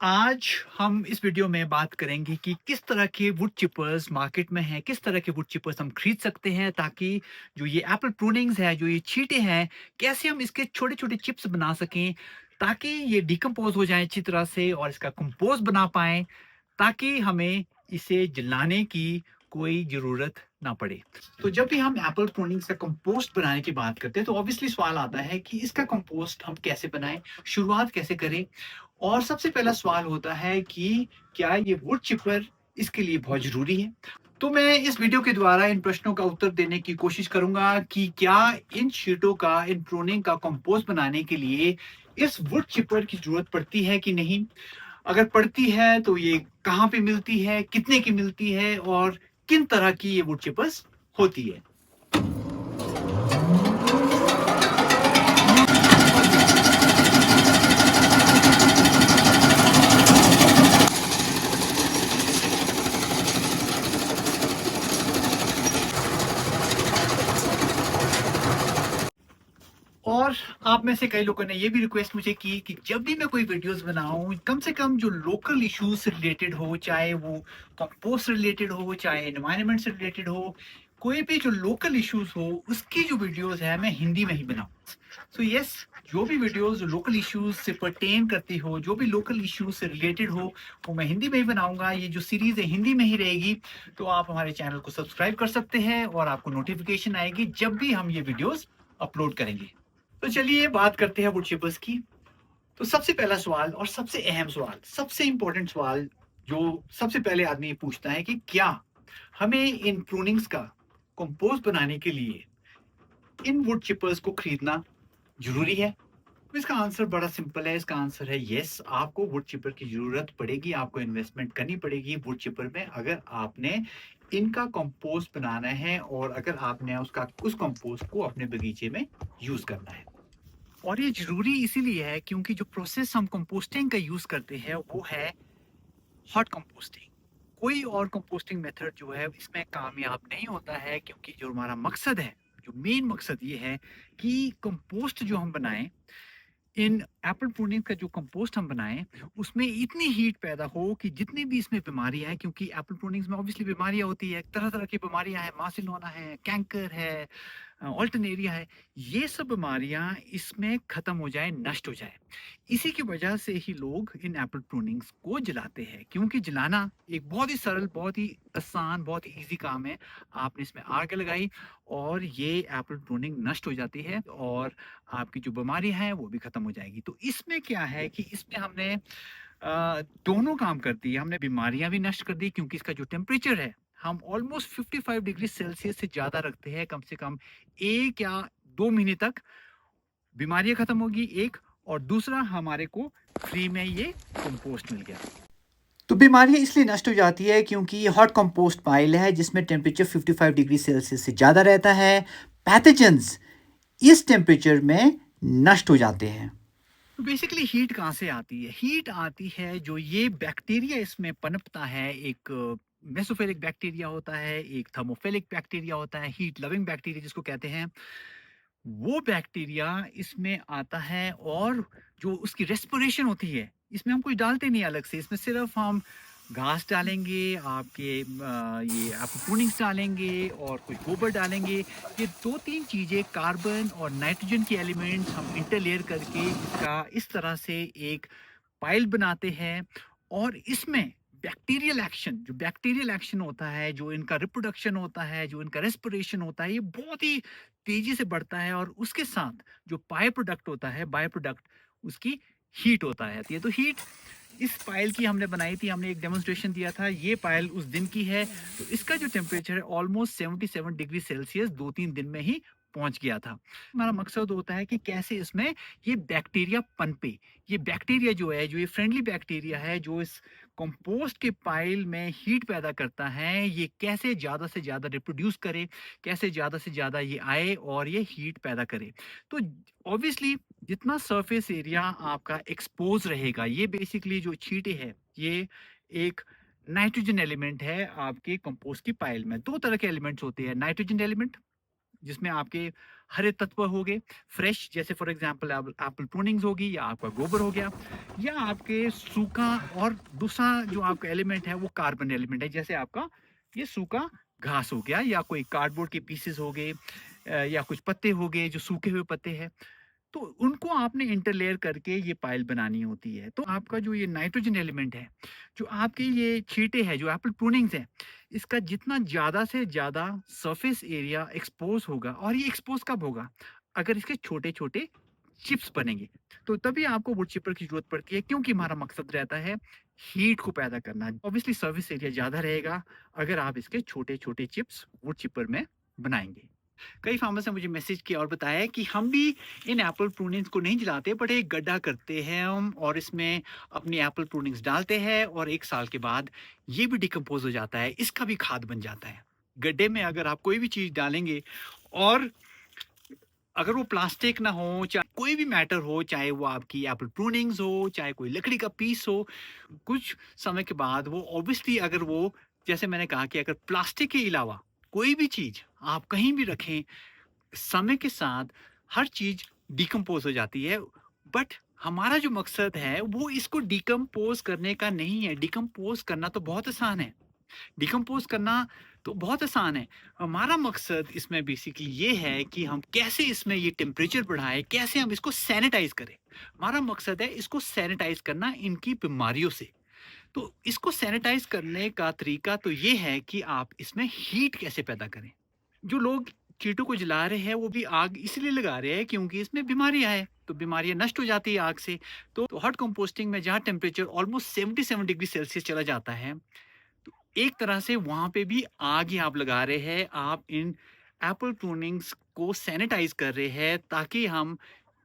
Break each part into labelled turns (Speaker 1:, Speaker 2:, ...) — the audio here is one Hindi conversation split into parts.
Speaker 1: आज हम इस वीडियो में बात करेंगे कि किस तरह के वुड चिपर्स मार्केट में हैं, किस तरह के वुड चिपर्स हम खरीद सकते हैं ताकि जो ये एप्पल प्रूनिंग्स है, जो ये छींटे हैं, कैसे हम इसके छोटे-छोटे चिप्स बना सकें ताकि ये डिकम्पोज़ हो जाएँ अच्छी तरह से और इसका कंपोस्ट बना पाएँ, ताकि हमें इसे जलाने की कोई ज़रूरत ना पड़े। तो जब भी हम एप्पल प्रूनिंग्स का कंपोस्ट बनाने की बात करते हैं, तो ऑब्वियसली सवाल आता है कि इसका कंपोस्ट हम कैसे बनाएँ, शुरुआत कैसे करें? और सबसे पहला सवाल होता है कि क्या ये वुड चिपर इसके लिए बहुत ज़रूरी है? तो मैं इस वीडियो के द्वारा इन प्रश्नों का उत्तर देने की कोशिश करूँगा कि क्या इन शीटों का, इन प्रूनिंग का कंपोस्ट बनाने के लिए इस वुड चिपर की ज़रूरत पड़ती है कि नहीं? अगर पड़ती है तो ये कहाँ पे मिलती है, कितने की मिलती है और किन तरह की ये वुड चिपर्स होती है? और आप में से कई लोगों ने ये भी रिक्वेस्ट मुझे की कि जब भी मैं कोई वीडियोस बनाऊं, कम से कम जो लोकल इश्यूज से रिलेटेड हो, चाहे वो कंपोस्ट से रिलेटेड हो, चाहे एनवायरनमेंट से रिलेटेड हो, कोई भी जो लोकल इश्यूज हो, उसकी जो वीडियोस है मैं हिंदी में ही बनाऊं। सो यस, जो भी वीडियोस लोकल इश्यूज से परटेन करती हो, जो भी लोकल इश्यूज से रिलेटेड हो, वो मैं हिंदी में ही बनाऊंगा। ये जो सीरीज है हिंदी में ही रहेगी। तो आप हमारे चैनल को सब्सक्राइब कर सकते हैं और आपको नोटिफिकेशन आएगी जब भी हम ये वीडियोस अपलोड करेंगे। तो चलिए बात करते हैं वुड चिपर्स की। तो सबसे पहला सवाल और सबसे अहम सवाल, सबसे इंपॉर्टेंट सवाल जो सबसे पहले आदमी ये पूछता है कि क्या हमें इन प्रूनिंग्स का कंपोस्ट बनाने के लिए इन वुड चिपर्स को खरीदना ज़रूरी है? तो इसका आंसर बड़ा सिंपल है, इसका आंसर है येस, आपको वुड चिपर की ज़रूरत पड़ेगी, आपको इन्वेस्टमेंट करनी पड़ेगी वुड चिपर में अगर आपने इनका कंपोस्ट बनाना है और अगर आपने उस कंपोस्ट को अपने बगीचे में यूज़ करना है। और ये ज़रूरी इसीलिए है क्योंकि जो प्रोसेस हम कंपोस्टिंग का यूज़ करते हैं वो है हॉट कंपोस्टिंग। कोई और कंपोस्टिंग मेथड जो है इसमें कामयाब नहीं होता है क्योंकि जो हमारा मकसद है, जो मेन मकसद ये है कि कंपोस्ट जो हम बनाएं, इन एप्पल प्रूनिंग का जो कंपोस्ट हम बनाएं उसमें इतनी हीट पैदा हो कि जितनी भी इसमें बीमारियां हैं, क्योंकि एप्पल प्रूनिंग्स में ऑब्वियसली बीमारियां होती है, तरह तरह की बीमारियां हैं, मासिनोना है, कैंकर है, ऑल्टरनेरिया है, ये सब बीमारियां इसमें खत्म हो जाए, नष्ट हो जाए। इसी की वजह से ही लोग इन एप्पल प्रूनिंग्स को जलाते हैं, क्योंकि जलाना एक बहुत ही सरल, बहुत ही आसान, बहुत ही इजी काम है। आपने इसमें आग लगाई और ये एप्पल प्रूनिंग नष्ट हो जाती है और आपकी जो बीमारी है वो भी खत्म हो जाएगी। तो इसमें क्या है कि इसमें हमने दोनों काम कर दिए। हमने बीमारियां भी नष्ट कर दी क्योंकि इसका जो टेम्परेचर है हम ऑलमोस्ट 55 डिग्री सेल्सियस से ज़्यादा रखते हैं, कम से कम 1 या 2 महीने तक बीमारियां खत्म होगी, एक, और दूसरा हमारे को फ्री में ये कंपोस्ट मिल गया। तो बीमारियां इसलिए नष्ट हो जाती है क्योंकि ये हॉट कंपोस्ट पाइल है जिसमें टेम्परेचर 55 डिग्री सेल्सियस से ज़्यादा रहता है। पैथोजेंस इस टेम्परेचर में नष्ट हो जाते हैं। तो बेसिकली हीट कहाँ से आती है? हीट आती है जो ये बैक्टीरिया इसमें पनपता है, एक मेसोफिलिक बैक्टीरिया होता है, एक थर्मोफिलिक बैक्टीरिया होता है, हीट लविंग बैक्टीरिया जिसको कहते हैं। वो बैक्टीरिया इसमें आता है और जो उसकी रेस्पिरेशन होती है, इसमें हम कुछ डालते नहीं अलग से, इसमें सिर्फ हम घास डालेंगे, ये आप प्रूनिंग्स डालेंगे और कुछ गोबर डालेंगे। ये 2-3 चीज़ें, कार्बन और नाइट्रोजन के एलिमेंट्स हम इंटरलेयर करके इसका इस तरह से एक पाइल बनाते हैं और इसमें बैक्टीरियल एक्शन होता है, जो इनका रिप्रोडक्शन होता है, जो इनका रेस्पिरेशन होता है, ये बहुत ही तेज़ी से बढ़ता है और उसके साथ जो बाय प्रोडक्ट उसकी हीट होता है। तो ये तो हीट इस पायल की हमने बनाई थी, हमने एक डेमोन्स्ट्रेशन दिया था, ये पायल उस दिन की है। तो इसका जो टेम्परेचर है ऑलमोस्ट 77 डिग्री सेल्सियस 2-3 दिन में ही पहुँच गया था। हमारा मकसद होता है कि कैसे इसमें ये बैक्टीरिया पनपे। ये बैक्टीरिया जो है, जो ये फ्रेंडली बैक्टीरिया है, जो इस कंपोस्ट के पाइल में हीट पैदा करता है, ये कैसे ज़्यादा से ज़्यादा रिप्रोड्यूस करे, कैसे ज़्यादा से ज़्यादा ये आए और ये हीट पैदा करे। तो ऑब्वियसली जितना सरफेस एरिया आपका एक्सपोज रहेगा, ये बेसिकली जो छींटे हैं, ये एक नाइट्रोजन एलिमेंट है आपके कंपोस्ट की पाइल में। 2 तरह के एलिमेंट्स होते हैं, नाइट्रोजन एलिमेंट जिसमें आपके हरे तत्व हो गए फ्रेश, जैसे फॉर एग्जांपल एप्पल प्रूनिंग्स होगी या आपका गोबर हो गया, या आपके सूखा, और दूसरा जो आपका एलिमेंट है वो कार्बन एलिमेंट है, जैसे आपका ये सूखा घास हो गया या कोई कार्डबोर्ड के पीसेस हो गए, या कुछ पत्ते हो गए जो सूखे हुए पत्ते हैं। तो उनको आपने इंटरलेयर करके ये पाइल बनानी होती है। तो आपका जो ये नाइट्रोजन एलिमेंट है, जो आपके ये छींटे हैं, जो एप्पल प्रूनिंग्स है, इसका जितना ज़्यादा से ज़्यादा सरफेस एरिया एक्सपोज होगा, और ये एक्सपोज कब होगा? अगर इसके छोटे-छोटे चिप्स बनेंगे, तो तभी आपको वुड चिपर की ज़रूरत पड़ती है, क्योंकि हमारा मकसद रहता है हीट को पैदा करना। ऑब्वियसली सर्विस एरिया ज़्यादा रहेगा अगर आप इसके छोटे-छोटे चिप्स वुड चिपर में बनाएँगे। कई फार्मर्स ने मुझे मैसेज किया और बताया कि हम भी इन एप्पल प्रूनिंग्स को नहीं जलाते, बट एक गड्ढा करते हैं हम और इसमें अपनी एप्पल प्रूनिंग्स डालते हैं, और 1 साल के बाद ये भी डिकम्पोज हो जाता है, इसका भी खाद बन जाता है। गड्ढे में अगर आप कोई भी चीज़ डालेंगे, और अगर वो प्लास्टिक ना हो, चाहे कोई भी मैटर हो, चाहे वो आपकी एप्पल प्रूनिंग्स हो, चाहे कोई लकड़ी का पीस हो, कुछ समय के बाद वो ऑब्वियसली, अगर वो, जैसे मैंने कहा कि अगर प्लास्टिक के अलावा कोई भी चीज़ आप कहीं भी रखें, समय के साथ हर चीज़ डिकम्पोज़ हो जाती है। बट हमारा जो मकसद है वो इसको डिकम्पोज़ करने का नहीं है। डिकम्पोज़ करना तो बहुत आसान है। डिकम्पोज़ करना तो बहुत आसान है। हमारा मकसद इसमें बेसिकली ये है कि हम कैसे इसमें ये टेम्परेचर बढ़ाएँ, कैसे हम इसको सैनिटाइज़ करें। हमारा मकसद है इसको सैनिटाइज़ करना इनकी बीमारियों से। तो इसको सैनिटाइज़ करने का तरीका तो ये है कि आप इसमें हीट कैसे पैदा करें। जो लोग चींटों को जला रहे हैं वो भी आग इसलिए लगा रहे हैं क्योंकि इसमें बीमारियां हैं, तो बीमारियां नष्ट हो जाती है आग से। तो हॉट कंपोस्टिंग में जहाँ टेम्परेचर ऑलमोस्ट 77 डिग्री सेल्सियस चला जाता है, तो एक तरह से वहाँ पे भी आग ही आप लगा रहे हैं। आप इन एप्पल प्रूनिंग्स को सैनिटाइज कर रहे हैं ताकि हम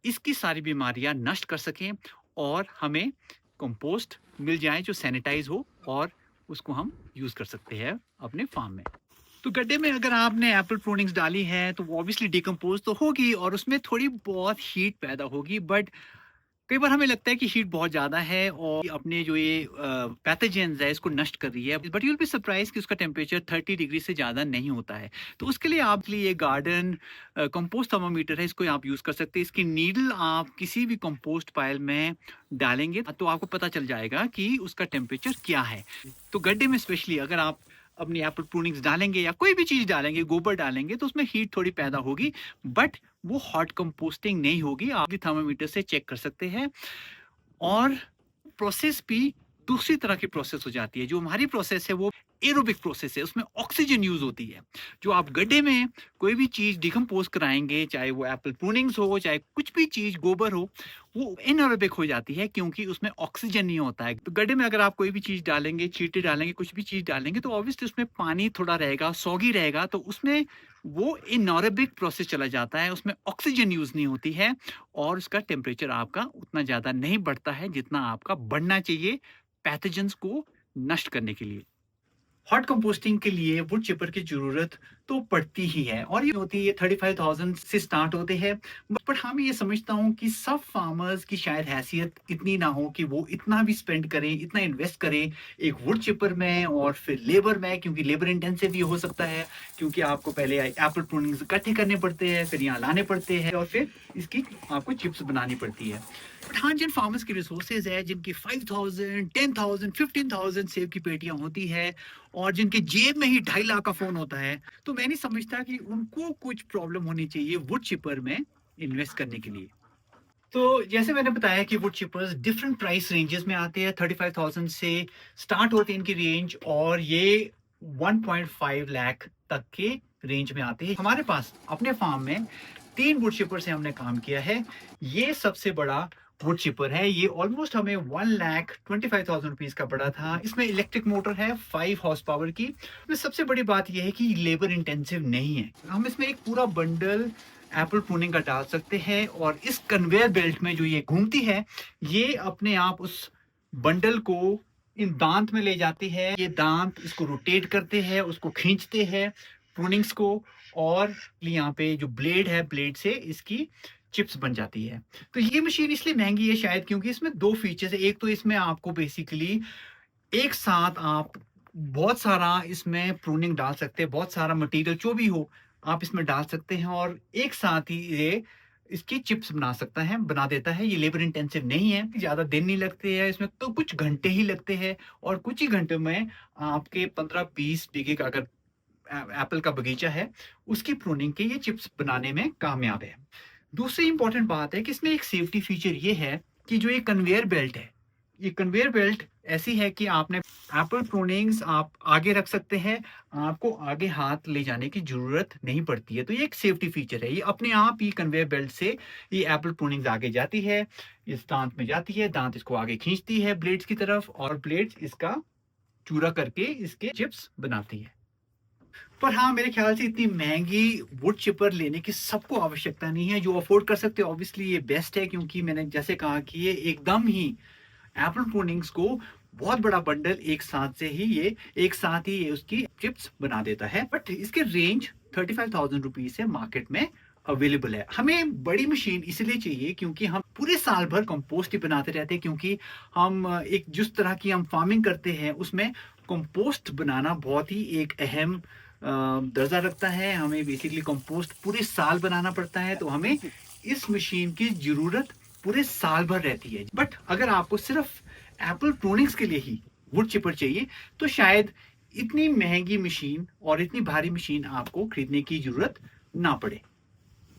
Speaker 1: इसकी सारी बीमारियां नष्ट कर सकें, और हमें कंपोस्ट मिल जाए जो सैनिटाइज हो, और उसको हम यूज़ कर सकते हैं अपने फार्म में। तो गड्ढे में अगर आपने एप्पल प्रूनिंग्स डाली है तो वो ऑब्वियसली डिकम्पोज तो होगी और उसमें थोड़ी बहुत हीट पैदा होगी, बट कई बार हमें लगता है कि हीट बहुत ज़्यादा है और अपने जो ये पैथोजेंस है इसको नष्ट कर रही है, but you will be surprise कि उसका टेम्परेचर 30 डिग्री से ज़्यादा नहीं होता है। तो उसके लिए आप लिए ये गार्डन कंपोस्ट थर्मामीटर है, इसको आप यूज़ कर सकते हैं। इसकी नीडल आप किसी भी कंपोस्ट पाइल में डालेंगे तो आपको पता चल जाएगा कि उसका टेम्परेचर क्या है। तो गड्ढे में स्पेशली अगर आप अपनी एप्पल प्रूनिंग्स डालेंगे या कोई भी चीज़ डालेंगे, गोबर डालेंगे, तो उसमें हीट थोड़ी पैदा होगी, बट वो हॉट कंपोस्टिंग नहीं होगी। आप भी थर्मामीटर से चेक कर सकते हैं। और प्रोसेस भी दूसरी तरह की प्रोसेस हो जाती है। जो हमारी प्रोसेस है वो एरोबिक प्रोसेस है, उसमें ऑक्सीजन यूज़ होती है। जो आप गड्ढे में कोई भी चीज़ डिकम्पोज़ कराएँगे, चाहे वो एप्पल प्रूनिंग्स हो, चाहे कुछ भी चीज़ गोबर हो, वो एनारोबिक हो जाती है क्योंकि उसमें ऑक्सीजन नहीं होता है। तो गड्ढे में अगर आप कोई भी चीज़ डालेंगे, चींटे डालेंगे, कुछ भी चीज़ डालेंगे, तो ऑब्वियसली उसमें पानी थोड़ा रहेगा, सॉगी रहेगा, तो उसमें वो एनारोबिक प्रोसेस चला जाता है, उसमें ऑक्सीजन यूज़ नहीं होती है, और उसका टेम्परेचर आपका उतना ज़्यादा नहीं बढ़ता है जितना आपका बढ़ना चाहिए पैथोजेंस को नष्ट करने के लिए। हॉट कंपोस्टिंग के लिए वुड चिपर की ज़रूरत तो पड़ती ही है, और ये होती है 35,000 से स्टार्ट होते हैं। बट हाँ, मैं ये समझता हूँ कि सब फार्मर्स की शायद हैसियत इतनी ना हो कि वो इतना भी स्पेंड करें, इतना इन्वेस्ट करें एक वुड चिपर में और फिर लेबर में, क्योंकि लेबर इंटेंसिव ये हो सकता है, क्योंकि आपको पहले एप्पल प्रूनिंग्स इकट्ठे करने पड़ते हैं, फिर यहाँ लाने पड़ते हैं, और फिर इसकी आपको चिप्स बनानी पड़ती है। बट हाँ, जिन फार्मर्स की रिसोर्सेज है, जिनकी 5,000, 10,000, 15,000 सेब की पेटियां होती है, और जिनके जेब में ही 2.5 लाख का फ़ोन होता है, तो मैं नहीं समझता कि उनको कुछ प्रॉब्लम होनी चाहिए वुड चिपर में इन्वेस्ट करने के लिए। तो जैसे मैंने बताया कि वुड चिपर्स डिफरेंट प्राइस रेंजेस में आते हैं, 35,000 से स्टार्ट होती है इनकी रेंज, और ये 1.5 लाख तक के रेंज में आते हैं। हमारे पास अपने फार्म में 3 वुड चिपर से हमने काम किया है। ये सबसे बड़ा वुड चिपर है, ये ऑलमोस्ट हमें 1,25,000 रुपीज़ का पड़ा था। इसमें इलेक्ट्रिक मोटर है 5 हॉर्स पावर की। इसमें सबसे बड़ी बात ये है कि लेबर इंटेंसिव नहीं है। हम इसमें एक पूरा बंडल एप्पल प्रूनिंग का डाल सकते हैं, और इस कन्वेयर बेल्ट में जो ये घूमती है, ये अपने आप उस बंडल को इन दांत में ले जाती है। ये दांत इसको रोटेट करते हैं, उसको खींचते हैं प्रूनिंग्स को, और यहाँ पे जो ब्लेड है, ब्लेड से इसकी चिप्स बन जाती है। तो ये मशीन इसलिए महंगी है शायद क्योंकि इसमें 2 फीचर्स है। एक तो इसमें आपको बेसिकली एक साथ आप बहुत सारा इसमें प्रूनिंग डाल सकते हैं, बहुत सारा मटेरियल जो भी हो, आप इसमें डाल सकते हैं और एक साथ ही ये इसकी चिप्स बना देता है। ये लेबर इंटेंसिव नहीं है, ज़्यादा दिन नहीं लगते हैं इसमें, तो कुछ घंटे ही लगते हैं और कुछ ही घंटों में आपके 15-20 बीघे का अगर एप्पल का बगीचा है, उसकी प्रूनिंग के ये चिप्स बनाने में कामयाब है। दूसरी इंपॉर्टेंट बात है कि इसमें एक सेफ्टी फीचर ये है कि जो ये कन्वेयर बेल्ट है, ये कन्वेयर बेल्ट ऐसी है कि आपने एप्पल प्रूनिंग्स आप आगे रख सकते हैं, आपको आगे हाथ ले जाने की ज़रूरत नहीं पड़ती है। तो ये एक सेफ्टी फीचर है, ये अपने आप ही कन्वेयर बेल्ट से ये एप्पल प्रूनिंग्स आगे जाती है, इस दाँत में जाती है, दाँत इसको आगे खींचती है ब्लेड्स की तरफ और ब्लेड्स इसका चूरा करके इसके चिप्स बनाती है। पर हाँ, मेरे ख़्याल से इतनी महँगी वुड चिपर लेने की सबको आवश्यकता नहीं है। जो अफ़ोर्ड कर सकते हैं ऑब्वियसली ये बेस्ट है, क्योंकि मैंने जैसे कहा कि ये एकदम ही एप्पल प्रूनिंग्स को बहुत बड़ा बंडल एक साथ ही ये उसकी चिप्स बना देता है। बट इसके रेंज 35,000 रुपीज़ से मार्केट में अवेलेबल है। हमें बड़ी मशीन इसलिए चाहिए क्योंकि हम पूरे साल भर कंपोस्ट ही बनाते रहते हैं, क्योंकि हम एक जिस तरह की हम फार्मिंग करते हैं उसमें कंपोस्ट बनाना बहुत ही एक अहम दर्जा रखता है। हमें बेसिकली कंपोस्ट पूरे साल बनाना पड़ता है, तो हमें इस मशीन की ज़रूरत पूरे साल भर रहती है। बट अगर आपको सिर्फ एप्पल प्रूनिंग्स के लिए ही वुड चिपर चाहिए, तो शायद इतनी महँगी मशीन और इतनी भारी मशीन आपको खरीदने की ज़रूरत ना पड़े।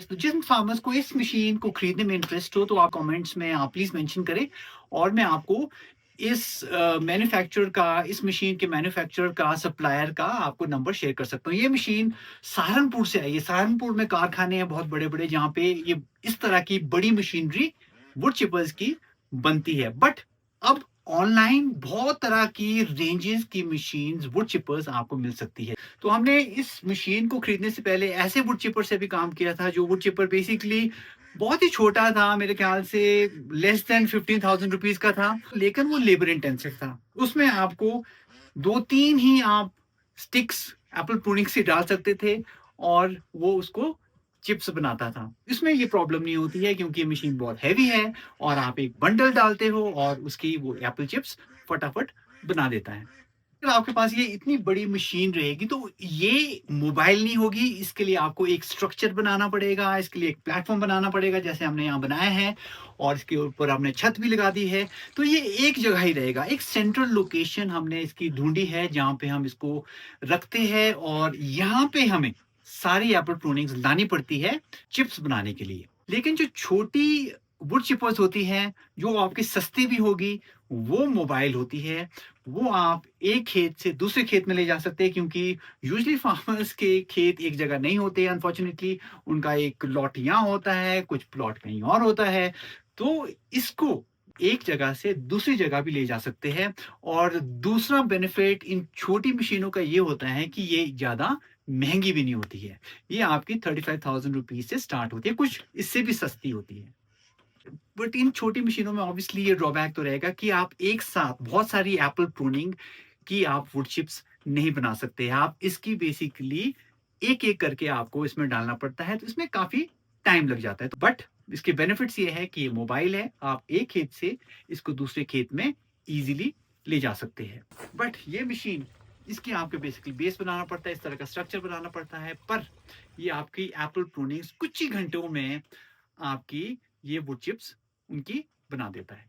Speaker 1: तो जिन फार्मर्स को इस मशीन को खरीदने में इंटरेस्ट हो, तो आप कमेंट्स में आप प्लीज़ मेंशन करें और मैं आपको इस मशीन के मैन्युफैक्चरर का, सप्लायर का आपको नंबर शेयर कर सकता हूँ। ये मशीन सहारनपुर से आई है। सहारनपुर में कारखाने हैं बहुत बड़े-बड़े, जहाँ पे ये इस तरह की बड़ी मशीनरी वुड चिपर्स की बनती है। बट अब ऑनलाइन बहुत तरह की रेंजेस की मशीन्स वुड चिपर्स आपको मिल सकती है। तो हमने इस मशीन को खरीदने से पहले ऐसे वुड चिपर से भी काम किया था, जो वुड चिपर बेसिकली बहुत ही छोटा था, मेरे ख्याल से लेस देन 15,000 रुपीज़ का था, लेकिन वो लेबर इंटेंसिव था। उसमें आपको 2-3 ही आप स्टिक्स एप्पल प्रूनिंग से डाल सकते थे और वो उसको चिप्स बनाता था। इसमें ये प्रॉब्लम नहीं होती है क्योंकि ये मशीन बहुत हेवी है और आप एक बंडल डालते हो और उसकी वो एप्पल चिप्स फटाफट बना देता है। अगर आपके पास ये इतनी बड़ी मशीन रहेगी, तो ये मोबाइल नहीं होगी, इसके लिए आपको एक स्ट्रक्चर बनाना पड़ेगा, इसके लिए एक प्लेटफ़ॉर्म बनाना पड़ेगा जैसे हमने यहाँ बनाया है और इसके ऊपर हमने छत भी लगा दी है। तो ये एक जगह ही रहेगा, एक सेंट्रल लोकेशन हमने इसकी ढूँढी है जहाँ पे हम इसको रखते हैं और यहाँ पे हमें सारी एप्पल प्रूनिंग्स लानी पड़ती है चिप्स बनाने के लिए। लेकिन जो छोटी वुड चिपर्स होती हैं, जो आपकी सस्ती भी होगी, वो मोबाइल होती है। वो आप एक खेत से दूसरे खेत में ले जा सकते हैं, क्योंकि यूजुअली फार्मर्स के खेत एक जगह नहीं होते अनफॉर्चुनेटली, उनका एक प्लॉट यहाँ होता है, कुछ प्लॉट कहीं और होता है। तो इसको एक जगह से दूसरी जगह भी ले जा सकते हैं और दूसरा बेनिफिट इन छोटी मशीनों का ये होता है कि ये ज़्यादा महँगी भी नहीं होती है। ये आपकी 35,000 रुपीज़ से स्टार्ट होती है, कुछ इससे भी सस्ती होती है। बट इन छोटी मशीनों में ऑब्वियसली ये ड्रॉबैक तो रहेगा कि आप एक साथ बहुत सारी एप्पल प्रूनिंग की आप वुड चिप्स नहीं बना सकते। आप इसकी बेसिकली एक-एक करके आपको इसमें डालना पड़ता है, तो इसमें काफ़ी टाइम लग जाता है। तो बट इसके बेनिफिट्स ये है कि ये मोबाइल है, आप एक खेत से इसको दूसरे खेत में ईज़िली ले जा सकते हैं। बट ये मशीन इसकी आपको बेसिकली बेस बनाना पड़ता है, इस तरह का स्ट्रक्चर बनाना पड़ता है, पर ये आपकी एप्पल प्रूनिंग्स कुछ ही घंटों में आपकी ये वुड चिप्स उनकी बना देता है।